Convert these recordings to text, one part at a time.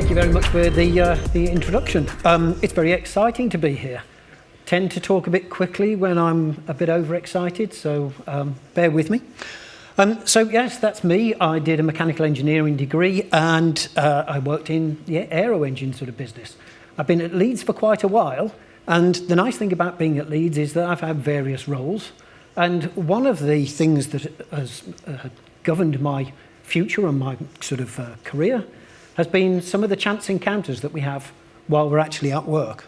Thank you very much for the introduction. It's very exciting to be here. Tend to talk a bit quickly when I'm a bit overexcited, so bear with me. So yes, that's me. I did a mechanical engineering degree and I worked in the aero-engine sort of business. I've been at Leeds for quite a while, and the nice thing about being at Leeds is that I've had various roles. And one of the things that has governed my future and my sort of career has been some of the chance encounters that we have while we're actually at work.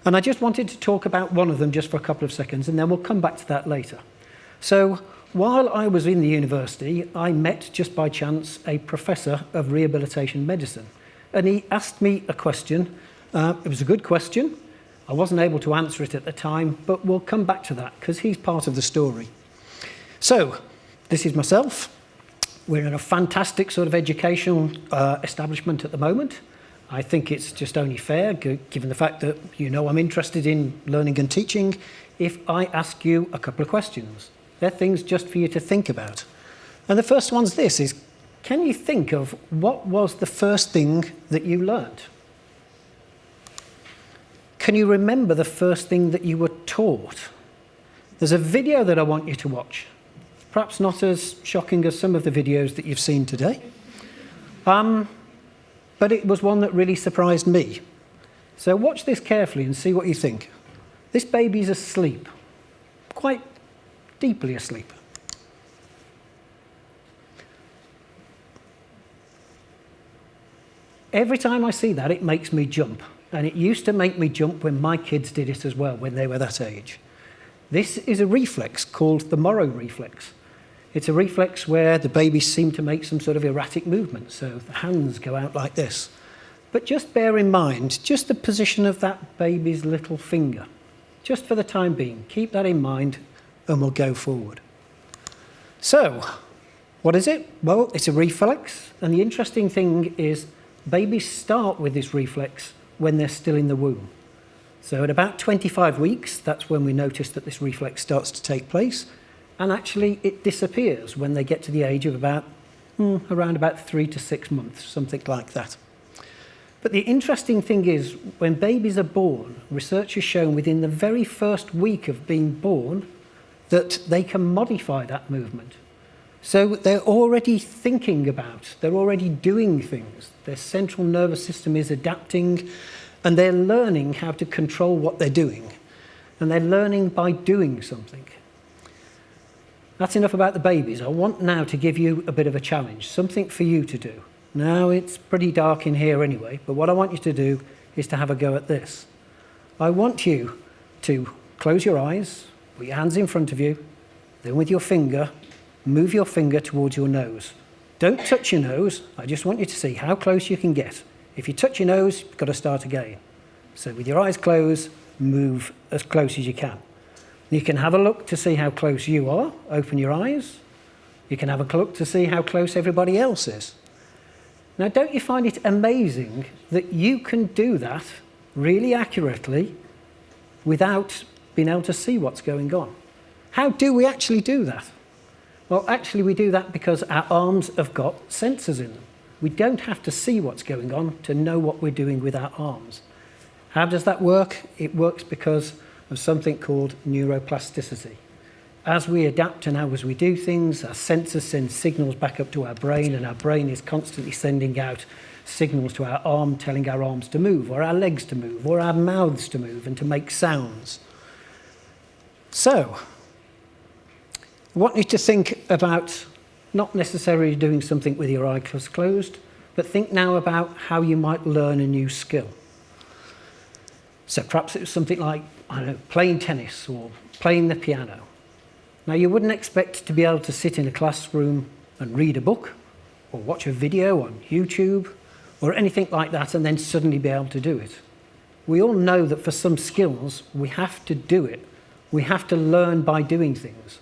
And I just wanted to talk about one of them just for a couple of seconds, and then we'll come back to that later. So while I was in the university, I met just by chance a professor of rehabilitation medicine. And he asked me a question. It was a good question. I wasn't able to answer it at the time, but we'll come back to that because he's part of the story. So this is myself. We're in a fantastic sort of educational establishment at the moment. I think it's just only fair, given the fact that you know I'm interested in learning and teaching, if I ask you a couple of questions. They're things just for you to think about. And the first one's this, is can you think of what was the first thing that you learned? Can you remember the first thing that you were taught? There's a video that I want you to watch. Perhaps not as shocking as some of the videos that you've seen today. But it was one that really surprised me. So watch this carefully and see what you think. This baby's asleep, quite deeply asleep. Every time I see that, it makes me jump. And it used to make me jump when my kids did it as well, when they were that age. This is a reflex called the Moravec reflex. It's a reflex where the babies seem to make some sort of erratic movement, so the hands go out like this. But just bear in mind, just the position of that baby's little finger. Just for the time being, keep that in mind and we'll go forward. So, what is it? Well, it's a reflex, and the interesting thing is babies start with this reflex when they're still in the womb. So at about 25 weeks, that's when we notice that this reflex starts to take place. And actually, it disappears when they get to the age of around about 3 to 6 months, something like that. But the interesting thing is, when babies are born, research has shown within the very first week of being born that they can modify that movement. So they're already thinking about, they're already doing things. Their central nervous system is adapting, and they're learning how to control what they're doing. And they're learning by doing something. That's enough about the babies. I want now to give you a bit of a challenge, something for you to do. Now, it's pretty dark in here anyway, but what I want you to do is to have a go at this. I want you to close your eyes, put your hands in front of you, then with your finger, move your finger towards your nose. Don't touch your nose. I just want you to see how close you can get. If you touch your nose, you've got to start again. So with your eyes closed, move as close as you can. You can have a look to see how close you are. Open your eyes. You can have a look to see how close everybody else is. Now, don't you find it amazing that you can do that really accurately without being able to see what's going on? How do we actually do that? Well, actually, we do that because our arms have got sensors in them. We don't have to see what's going on to know what we're doing with our arms. How does that work? It works because of something called neuroplasticity. As we adapt and as we do things, our sensors send signals back up to our brain, and our brain is constantly sending out signals to our arm, telling our arms to move, or our legs to move, or our mouths to move, and to make sounds. So, I want you to think about not necessarily doing something with your eyes closed, but think now about how you might learn a new skill. So perhaps it was something like, I don't know, playing tennis or playing the piano. Now, you wouldn't expect to be able to sit in a classroom and read a book or watch a video on YouTube or anything like that and then suddenly be able to do it. We all know that for some skills, we have to do it. We have to learn by doing things.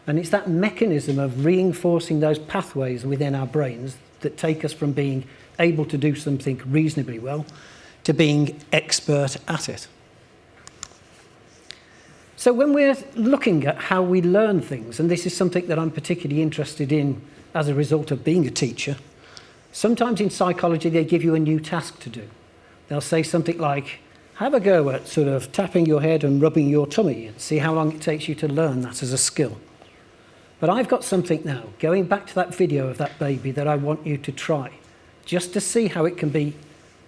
And it's that mechanism of reinforcing those pathways within our brains that take us from being able to do something reasonably well to being expert at it. So when we're looking at how we learn things, and this is something that I'm particularly interested in as a result of being a teacher, Sometimes in psychology, they give you a new task to do. They'll say something like, have a go at sort of tapping your head and rubbing your tummy and see how long it takes you to learn that as a skill. But I've got something now, going back to that video of that baby, that I want you to try, just to see how it can be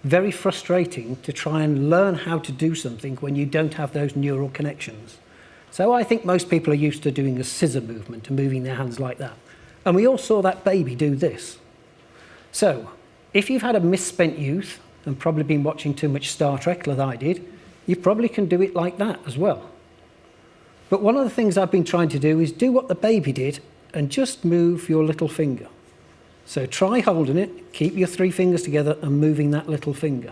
very frustrating to try and learn how to do something when you don't have those neural connections. So I think most people are used to doing a scissor movement and moving their hands like that. And we all saw that baby do this. So if you've had a misspent youth and probably been watching too much Star Trek like I did, you probably can do it like that as well. But one of the things I've been trying to do is do what the baby did and just move your little finger. So try holding it, keep your 3 fingers together and moving that little finger.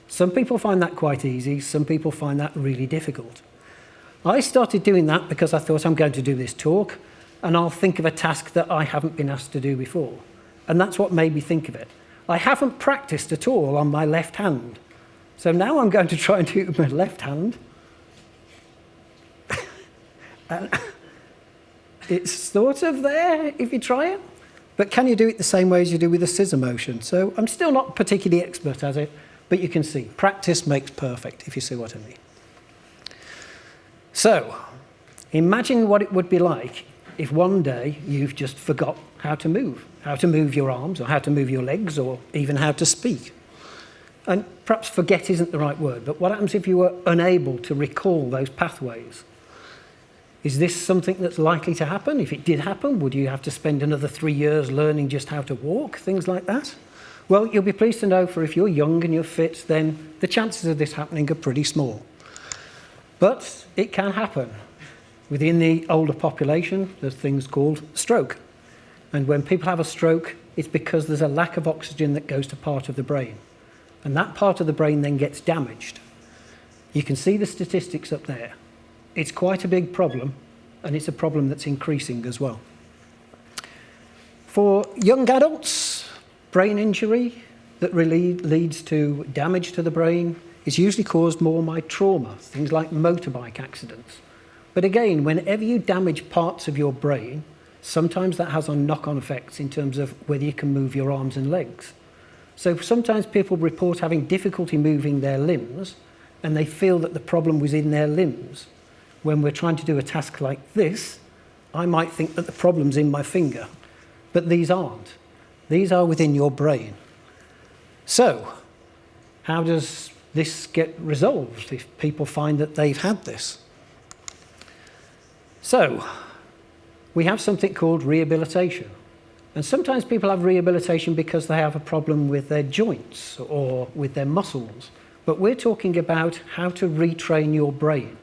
Some people find that quite easy, some people find that really difficult. I started doing that because I thought I'm going to do this talk and I'll think of a task that I haven't been asked to do before. And that's what made me think of it. I haven't practiced at all on my left hand. So now I'm going to try and do it with my left hand. And it's sort of there if you try it. But can you do it the same way as you do with a scissor motion? So I'm still not particularly expert at it, but you can see practice makes perfect, if you see what I mean. So imagine what it would be like if one day you've just forgot how to move your arms, or how to move your legs, or even how to speak. And perhaps forget isn't the right word, but what happens if you were unable to recall those pathways? Is this something that's likely to happen? If it did happen, would you have to spend another 3 years learning just how to walk, things like that? Well, you'll be pleased to know, for if you're young and you're fit, then the chances of this happening are pretty small. But it can happen. Within the older population, there's things called stroke. And when people have a stroke, it's because there's a lack of oxygen that goes to part of the brain. And that part of the brain then gets damaged. You can see the statistics up there. It's quite a big problem, and it's a problem that's increasing as well. For young adults, brain injury that really leads to damage to the brain is usually caused more by trauma, things like motorbike accidents. But again, whenever you damage parts of your brain, sometimes that has knock-on effects in terms of whether you can move your arms and legs. So sometimes people report having difficulty moving their limbs, and they feel that the problem was in their limbs. When we're trying to do a task like this, I might think that the problem's in my finger, but these aren't. These are within your brain. So, how does this get resolved if people find that they've had this? So, we have something called rehabilitation. And sometimes people have rehabilitation because they have a problem with their joints or with their muscles. But we're talking about how to retrain your brain.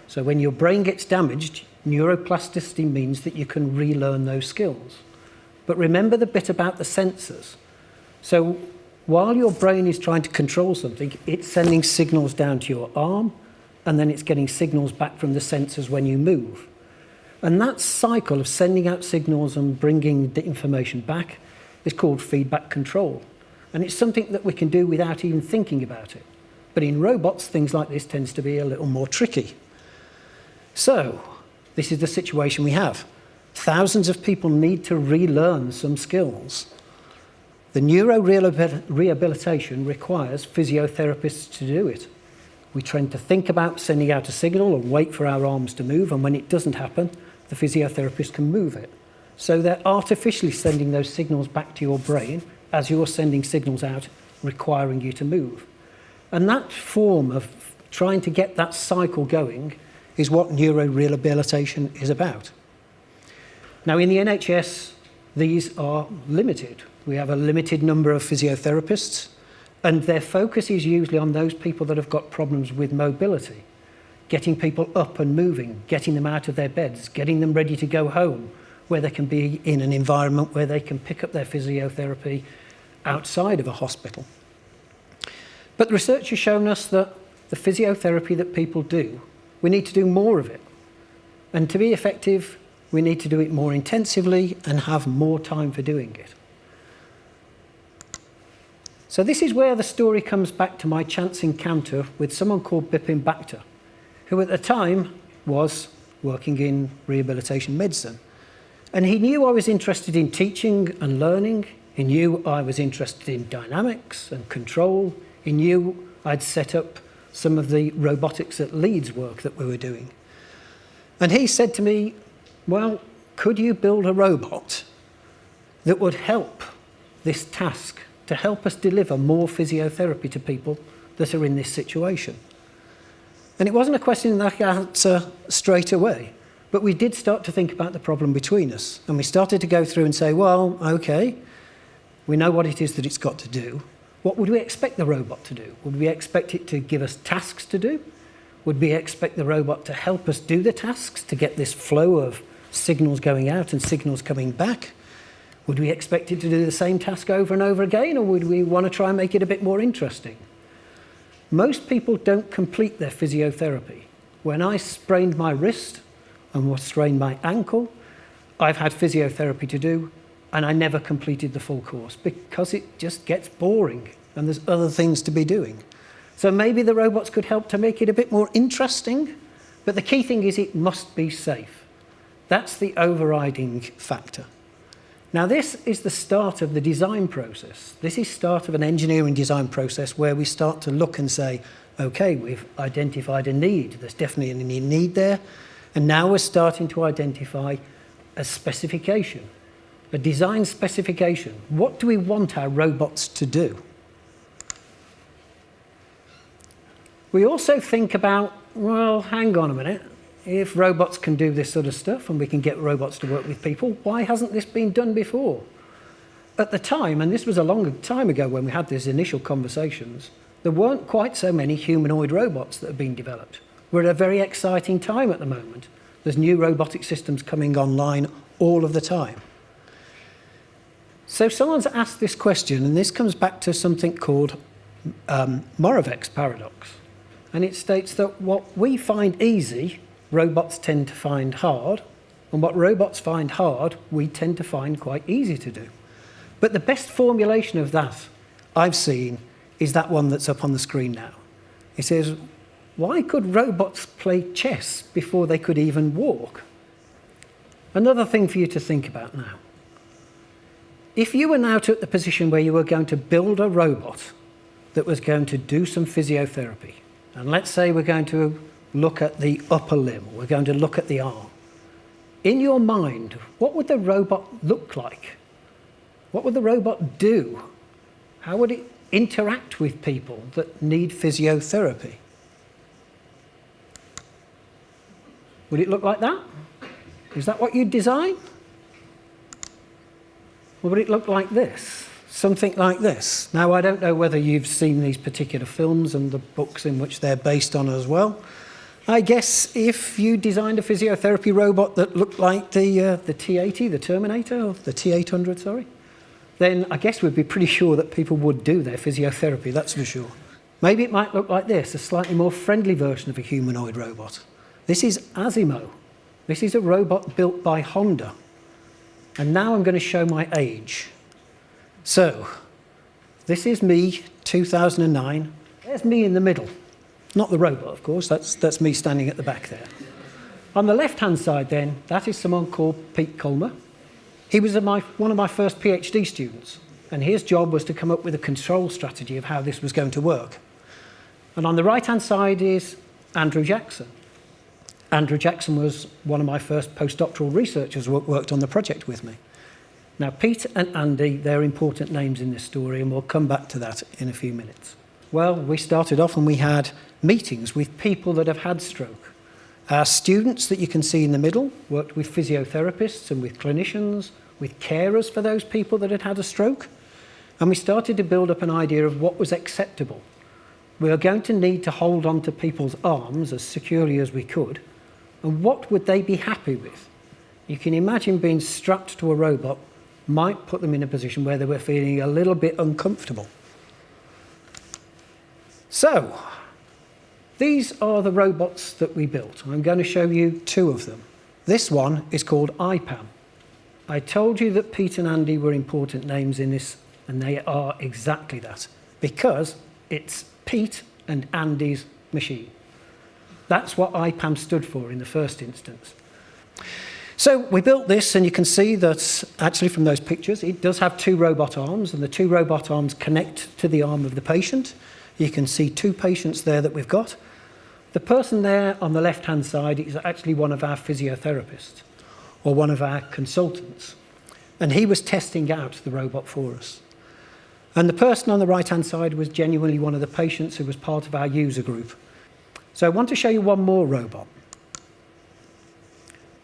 So when your brain gets damaged, neuroplasticity means that you can relearn those skills. But remember the bit about the sensors. So while your brain is trying to control something, it's sending signals down to your arm, and then it's getting signals back from the sensors when you move. And that cycle of sending out signals and bringing the information back is called feedback control. And it's something that we can do without even thinking about it. But in robots, things like this tends to be a little more tricky. So, this is the situation we have. Thousands of people need to relearn some skills. The neuro-rehabilitation requires physiotherapists to do it. We tend to think about sending out a signal and wait for our arms to move, and when it doesn't happen, the physiotherapist can move it. So they're artificially sending those signals back to your brain as you're sending signals out, requiring you to move. And that form of trying to get that cycle going is what neuro-rehabilitation is about. Now, in the NHS, these are limited. We have a limited number of physiotherapists, and their focus is usually on those people that have got problems with mobility, getting people up and moving, getting them out of their beds, getting them ready to go home, where they can be in an environment where they can pick up their physiotherapy outside of a hospital. But the research has shown us that the physiotherapy that people do, we need to do more of it. And to be effective, we need to do it more intensively and have more time for doing it. So this is where the story comes back to my chance encounter with someone called Bipin Bhakta, who at the time was working in rehabilitation medicine. And he knew I was interested in teaching and learning. He knew I was interested in dynamics and control. He knew I'd set up some of the Robotics at Leeds work that we were doing. And he said to me, well, could you build a robot that would help this task, to help us deliver more physiotherapy to people that are in this situation? And it wasn't a question that I could answer straight away, but we did start to think about the problem between us. And we started to go through and say, well, okay, we know what it is that it's got to do. What would we expect the robot to do? Would we expect it to give us tasks to do? Would we expect the robot to help us do the tasks, to get this flow of signals going out and signals coming back? Would we expect it to do the same task over and over again, or would we want to try and make it a bit more interesting? Most people don't complete their physiotherapy. When I sprained my wrist and strained my ankle, I've had physiotherapy to do, and I never completed the full course because it just gets boring and there's other things to be doing. So maybe the robots could help to make it a bit more interesting, but the key thing is it must be safe. That's the overriding factor. Now, this is the start of the design process. This is the start of an engineering design process where we start to look and say, okay, we've identified a need. There's definitely a need there. And now we're starting to identify a specification, a design specification. What do we want our robots to do? We also think about, well, hang on a minute. If robots can do this sort of stuff and we can get robots to work with people, why hasn't this been done before? At the time, and this was a long time ago when we had these initial conversations, there weren't quite so many humanoid robots that have been developed. We're at a very exciting time at the moment. There's new robotic systems coming online all of the time. So someone's asked this question, and this comes back to something called Moravec's paradox. And it states that what we find easy, robots tend to find hard, and what robots find hard, we tend to find quite easy to do. But the best formulation of that I've seen is that one that's up on the screen now. It says, why could robots play chess before they could even walk? Another thing for you to think about now. If you were now at the position where you were going to build a robot that was going to do some physiotherapy, and let's say we're going to look at the upper limb, we're going to look at the arm. In your mind, what would the robot look like? What would the robot do? How would it interact with people that need physiotherapy? Would it look like that? Is that what you'd design? Or would it look like this? Something like this. Now, I don't know whether you've seen these particular films and the books in which they're based on as well. I guess if you designed a physiotherapy robot that looked like the T-80, the Terminator, or the T-800, sorry, then I guess we'd be pretty sure that people would do their physiotherapy, that's for sure. Maybe it might look like this, a slightly more friendly version of a humanoid robot. This is Asimo. This is a robot built by Honda. And now I'm going to show my age. So, this is me, 2009. There's me in the middle. Not the robot, of course. That's me standing at the back there. On the left-hand side, then, that is someone called Pete Culmer. He was one of my first PhD students, and his job was to come up with a control strategy of how this was going to work. And on the right-hand side is Andrew Jackson. Andrew Jackson was one of my first postdoctoral researchers who worked on the project with me. Now, Pete and Andy, they're important names in this story, and we'll come back to that in a few minutes. Well, we started off and we had meetings with people that have had stroke. Our students that you can see in the middle worked with physiotherapists and with clinicians, with carers for those people that had had a stroke. And we started to build up an idea of what was acceptable. We were going to need to hold on to people's arms as securely as we could. And what would they be happy with? You can imagine being strapped to a robot might put them in a position where they were feeling a little bit uncomfortable. So, these are the robots that we built. I'm going to show you two of them. This one is called IPAM. I told you that Pete and Andy were important names in this, and they are exactly that, because it's Pete and Andy's machine. That's what IPAM stood for in the first instance. So we built this, and you can see that actually from those pictures, it does have 2 robot arms, and the 2 robot arms connect to the arm of the patient. You can see 2 patients there that we've got. The person there on the left-hand side is actually one of our physiotherapists, or one of our consultants, and he was testing out the robot for us. And the person on the right-hand side was genuinely one of the patients who was part of our user group. So I want to show you one more robot.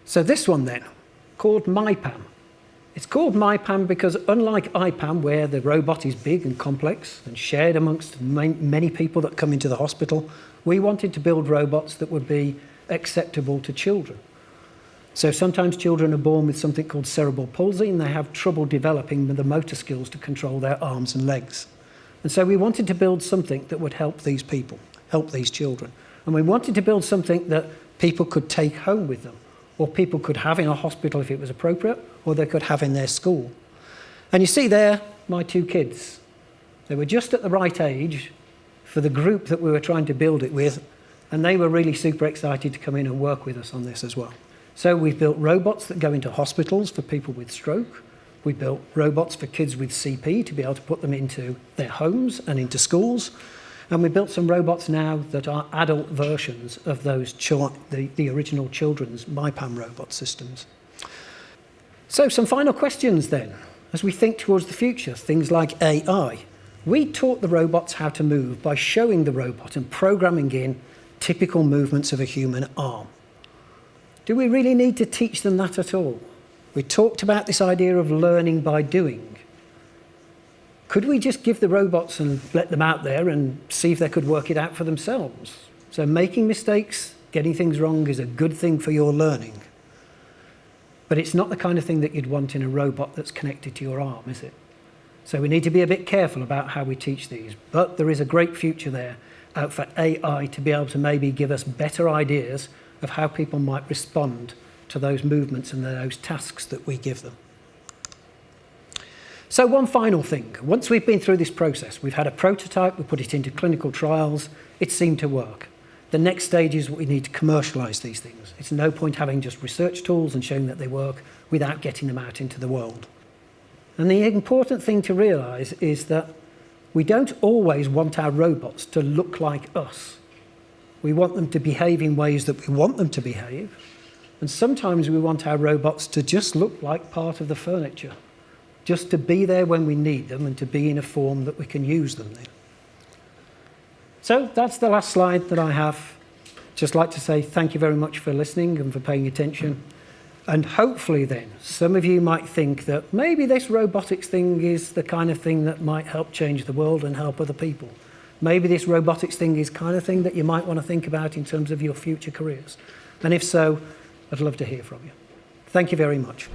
So this one then, called MyPam. It's called MyPam because unlike iPam, where the robot is big and complex and shared amongst many people that come into the hospital, we wanted to build robots that would be acceptable to children. So sometimes children are born with something called cerebral palsy, and they have trouble developing the motor skills to control their arms and legs. And so we wanted to build something that would help these people, help these children. And we wanted to build something that people could take home with them, or people could have in a hospital if it was appropriate, or they could have in their school. And you see there, my 2 kids. They were just at the right age for the group that we were trying to build it with, and they were really super excited to come in and work with us on this as well. So we've built robots that go into hospitals for people with stroke. We built robots for kids with CP to be able to put them into their homes and into schools. And we built some robots now that are adult versions of those the original children's MyPam robot systems. So some final questions then. As we think towards the future, things like AI. We taught the robots how to move by showing the robot and programming in typical movements of a human arm. Do we really need to teach them that at all? We talked about this idea of learning by doing. Could we just give the robots and let them out there and see if they could work it out for themselves? So making mistakes, getting things wrong is a good thing for your learning. But it's not the kind of thing that you'd want in a robot that's connected to your arm, is it? So we need to be a bit careful about how we teach these. But there is a great future there out for AI to be able to maybe give us better ideas of how people might respond to those movements and those tasks that we give them. So one final thing. Once we've been through this process, we've had a prototype, we put it into clinical trials, it seemed to work. The next stage is we need to commercialise these things. It's no point having just research tools and showing that they work without getting them out into the world. And the important thing to realise is that we don't always want our robots to look like us. We want them to behave in ways that we want them to behave. And sometimes we want our robots to just look like part of the furniture, just to be there when we need them and to be in a form that we can use them in. So that's the last slide that I have. Just like to say thank you very much for listening and for paying attention. And hopefully then, some of you might think that maybe this robotics thing is the kind of thing that might help change the world and help other people. Maybe this robotics thing is kind of thing that you might want to think about in terms of your future careers. And if so, I'd love to hear from you. Thank you very much.